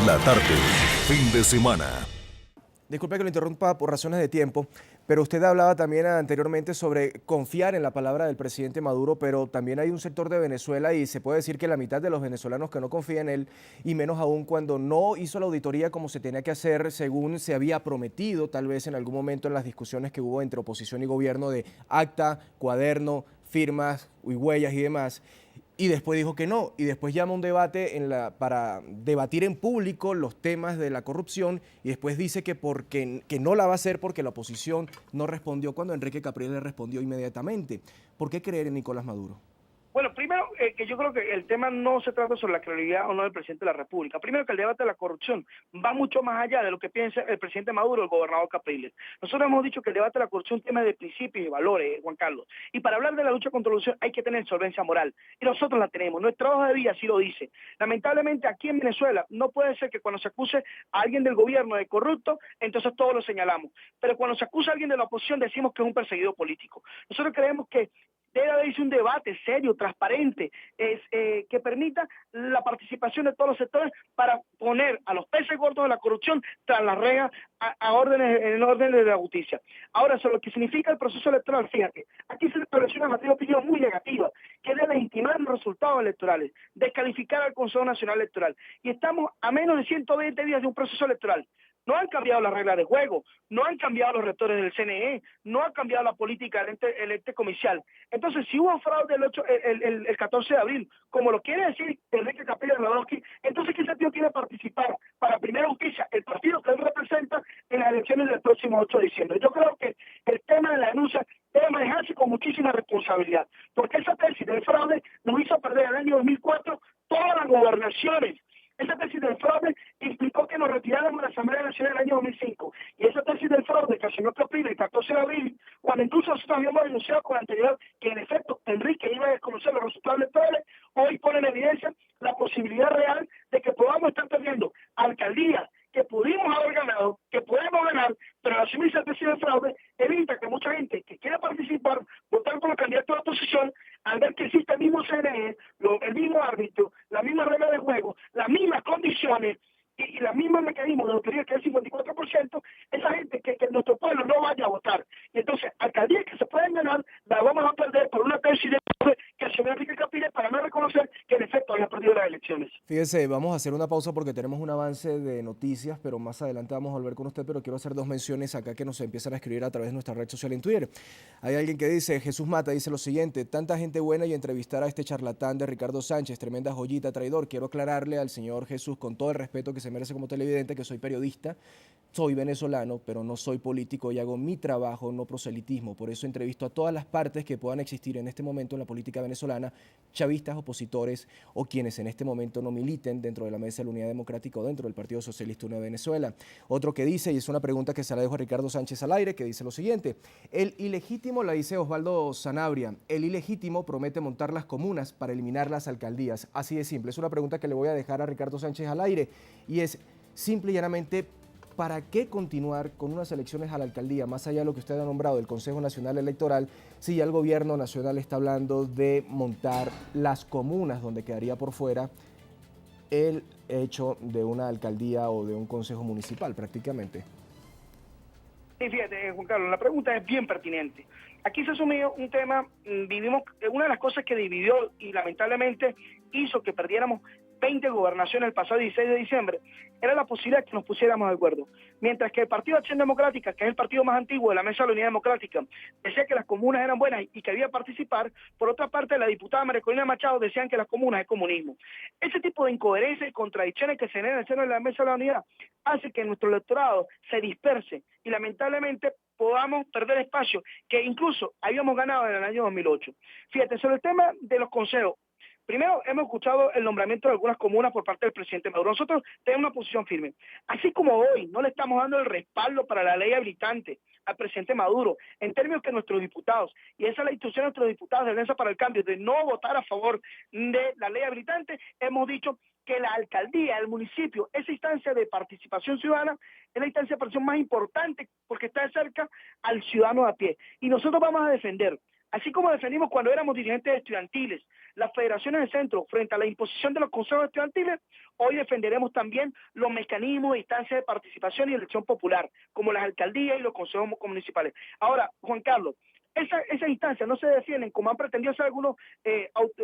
La tarde, fin de semana. Disculpe que lo interrumpa por razones de tiempo, pero usted hablaba también anteriormente sobre confiar en la palabra del presidente Maduro, pero también hay un sector de Venezuela y se puede decir que la mitad de los venezolanos que no confían en él, y menos aún cuando no hizo la auditoría como se tenía que hacer según se había prometido, tal vez en algún momento en las discusiones que hubo entre oposición y gobierno de acta, cuaderno, firmas y huellas y demás. Y después dijo que no, y después llama un debate para debatir en público los temas de la corrupción, y después dice que no la va a hacer porque la oposición no respondió cuando Enrique Capriles le respondió inmediatamente. ¿Por qué creer en Nicolás Maduro? Bueno, primero, que yo creo que el tema no se trata sobre la credibilidad o no del presidente de la República. Primero, que el debate de la corrupción va mucho más allá de lo que piensa el presidente Maduro o el gobernador Capriles. Nosotros hemos dicho que el debate de la corrupción es un tema de principios y valores, Juan Carlos. Y para hablar de la lucha contra la corrupción hay que tener solvencia moral. Y nosotros la tenemos. Nuestra hoja de vida así lo dice. Lamentablemente, aquí en Venezuela no puede ser que cuando se acuse a alguien del gobierno de corrupto, entonces todos lo señalamos. Pero cuando se acusa a alguien de la oposición, decimos que es un perseguido político. Nosotros creemos que debe haberse un debate serio, transparente, que permita la participación de todos los sectores para poner a los peces gordos de la corrupción tras las rejas en orden de la justicia. Ahora, sobre lo que significa el proceso electoral, fíjate, aquí se estableció una materia de opinión muy negativa, que es de legitimar los resultados electorales, descalificar al Consejo Nacional Electoral. Y estamos a menos de 120 días de un proceso electoral. No han cambiado las reglas de juego, no han cambiado los rectores del CNE, no ha cambiado la política del ente comicial. Entonces, si hubo fraude el 14 de abril, como lo quiere decir Enrique Capriles Radowski, entonces ¿qué sentido tiene participar para Primera Justicia, el partido que él representa, en las elecciones del próximo 8 de diciembre? Yo creo que el tema de la denuncia debe manejarse con muchísima responsabilidad, porque esa tesis del fraude nos hizo perder en el año 2004 todas las gobernaciones. Esa tesis del fraude implicó que nos retiráramos de la Asamblea Nacional en el año 2005. Y esa tesis del fraude que el señor Capriles el 14 de abril, cuando incluso nosotros habíamos denunciado con anterioridad que en efecto Enrique iba a desconocer los resultados electorales, hoy pone en evidencia la posibilidad real de que podamos estar perdiendo alcaldías que pudimos haber ganado, que podemos ganar, pero al asumir esa tesis del fraude evita que mucha gente que quiera participar, votar por los candidatos de la oposición, al ver que existe el mismo CNE, el mismo árbitro, la misma regla de juego, las mismas condiciones y los mismos mecanismos de lotería que es el 54%, esa gente que nuestro pueblo no vaya a votar. Y entonces, alcaldías que se pueden ganar, las vamos a perder por una tesis de fraude que asumió Enrique Capriles para no reconocer que en efecto había perdido las elecciones. Fíjese, vamos a hacer una pausa porque tenemos un avance de noticias, pero más adelante vamos a volver con usted, pero quiero hacer dos menciones acá que nos empiezan a escribir a través de nuestra red social en Twitter. Hay alguien que dice, Jesús Mata, dice lo siguiente: tanta gente buena y entrevistar a este charlatán de Ricardo Sánchez, tremenda joyita, traidor. Quiero aclararle al señor Jesús, con todo el respeto que se merece como televidente, que soy periodista, soy venezolano, pero no soy político y hago mi trabajo, no proselitismo. Por eso entrevisto a todas las partes que puedan existir en este momento en la política venezolana, chavistas, opositores o quienes en este momento no militen dentro de la Mesa de la Unidad Democrática o dentro del Partido Socialista Unido de Venezuela. Otro que dice, y es una pregunta que se la dejo a Ricardo Sánchez al aire, que dice lo siguiente: el ilegítimo, la dice Osvaldo Sanabria, el ilegítimo promete montar las comunas para eliminar las alcaldías. Así de simple. Es una pregunta que le voy a dejar a Ricardo Sánchez al aire y es simple y llanamente: ¿para qué continuar con unas elecciones a la alcaldía, más allá de lo que usted ha nombrado del Consejo Nacional Electoral, si ya el gobierno nacional está hablando de montar las comunas donde quedaría por fuera el hecho de una alcaldía o de un consejo municipal prácticamente? Sí, fíjate, Juan Carlos, la pregunta es bien pertinente. Aquí se asumió un tema, vivimos, una de las cosas que dividió y lamentablemente hizo que perdiéramos 20 gobernaciones el pasado 16 de diciembre, era la posibilidad de que nos pusiéramos de acuerdo. Mientras que el Partido de Acción Democrática, que es el partido más antiguo de la Mesa de la Unidad Democrática, decía que las comunas eran buenas y que había que participar, por otra parte la diputada María Corina Machado decían que las comunas es comunismo. Ese tipo de incoherencias y contradicciones que se generan en el seno de la Mesa de la Unidad hace que nuestro electorado se disperse y lamentablemente podamos perder espacio que incluso habíamos ganado en el año 2008. Fíjate, sobre el tema de los consejos, primero, hemos escuchado el nombramiento de algunas comunas por parte del presidente Maduro. Nosotros tenemos una posición firme. Así como hoy no le estamos dando el respaldo para la ley habilitante al presidente Maduro, en términos que nuestros diputados, y esa es la instrucción de nuestros diputados de Alianza para el Cambio, de no votar a favor de la ley habilitante, hemos dicho que la alcaldía, el municipio, esa instancia de participación ciudadana es la instancia de participación más importante porque está de cerca al ciudadano a pie. Y nosotros vamos a defender, así como defendimos cuando éramos dirigentes estudiantiles, las federaciones de centro frente a la imposición de los consejos estudiantiles, hoy defenderemos también los mecanismos e instancias de participación y elección popular, como las alcaldías y los consejos municipales. Ahora, Juan Carlos, esas instancias no se defienden como han pretendido hacer algunos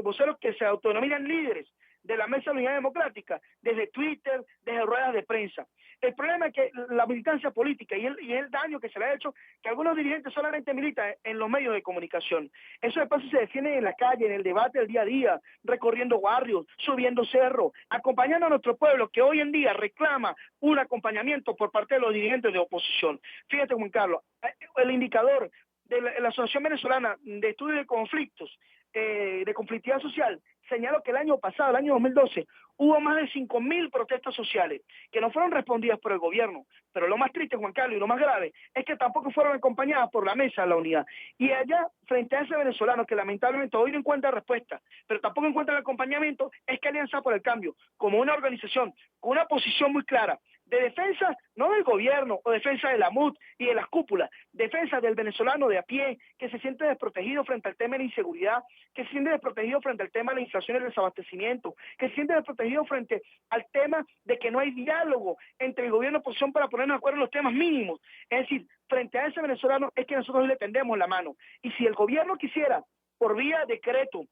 voceros que se autodenominan líderes de la Mesa de la Unidad Democrática, desde Twitter, desde ruedas de prensa. El problema es que la militancia política y el daño que se le ha hecho, que algunos dirigentes solamente militan en los medios de comunicación. Eso después se defiende en la calle, en el debate del día a día, recorriendo barrios, subiendo cerros, acompañando a nuestro pueblo que hoy en día reclama un acompañamiento por parte de los dirigentes de oposición. Fíjate, Juan Carlos, el indicador de la Asociación Venezolana de Estudios de Conflictos, de conflictividad social, señaló que el año pasado, el año 2012, hubo más de 5.000 protestas sociales que no fueron respondidas por el gobierno. Pero lo más triste, Juan Carlos, y lo más grave, es que tampoco fueron acompañadas por la Mesa de la Unidad. Y allá, frente a ese venezolano que lamentablemente hoy no encuentra respuesta, pero tampoco encuentra el acompañamiento, es que Alianza por el Cambio, como una organización con una posición muy clara, de defensa, no del gobierno o defensa de la MUD y de las cúpulas, defensa del venezolano de a pie, que se siente desprotegido frente al tema de la inseguridad, que se siente desprotegido frente al tema de la inflación y el desabastecimiento, que se siente desprotegido frente al tema de que no hay diálogo entre el gobierno y la oposición para ponernos de acuerdo en los temas mínimos. Es decir, frente a ese venezolano es que nosotros le tendemos la mano. Y si el gobierno quisiera, por vía decreto,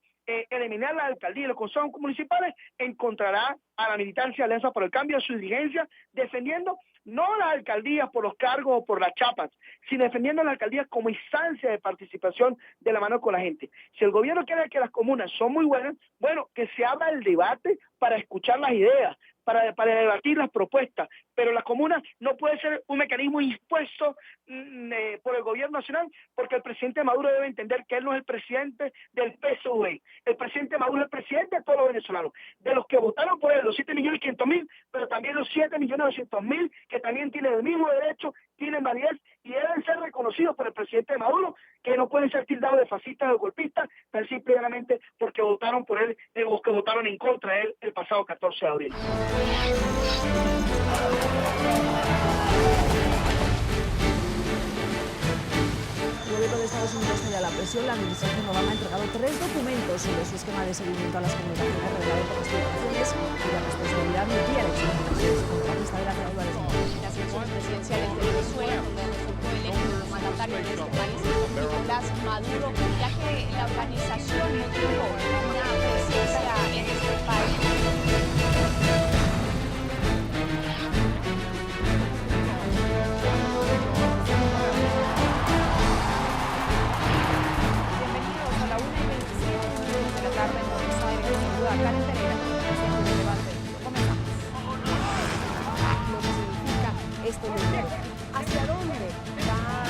eliminar la alcaldía y los consejos municipales, encontrará a la militancia de Alianza por el Cambio, a su dirigencia, defendiendo no las alcaldías por los cargos o por las chapas, sino defendiendo las alcaldías como instancia de participación de la mano con la gente. Si el gobierno quiere que las comunas son muy buenas, bueno, que se abra el debate para escuchar las ideas, para debatir las propuestas, pero la comuna no puede ser un mecanismo impuesto por el gobierno nacional, porque el presidente Maduro debe entender que él no es el presidente del PSUV. El presidente Maduro es el presidente de todos los venezolanos, de los que votaron por él, los 7.500.000, pero también los 7.200.000 que también tienen el mismo derecho, tienen validez y deben ser reconocidos por el presidente Maduro, que no pueden ser tildados de fascistas o de golpistas, tan simplemente porque votaron por él o que votaron en contra de él el pasado 14 de abril. El gobierno de Estados Unidos cede a la presión. La administración Obama ha entregado 3 documentos sobre su esquema de seguimiento a las comunicaciones revelado por las filtraciones y la responsabilidad nuclear extranjeros contra la estabilidad de Álvarez. Las elecciones presidenciales de Venezuela, donde resultó electo el mandatario de este país, Nicolás Maduro, ya que la organización no tuvo una presencia en este país. Karen Pereira, presidente del debate. Comenzamos. Lo que significa este gobierno. ¿Hacia dónde va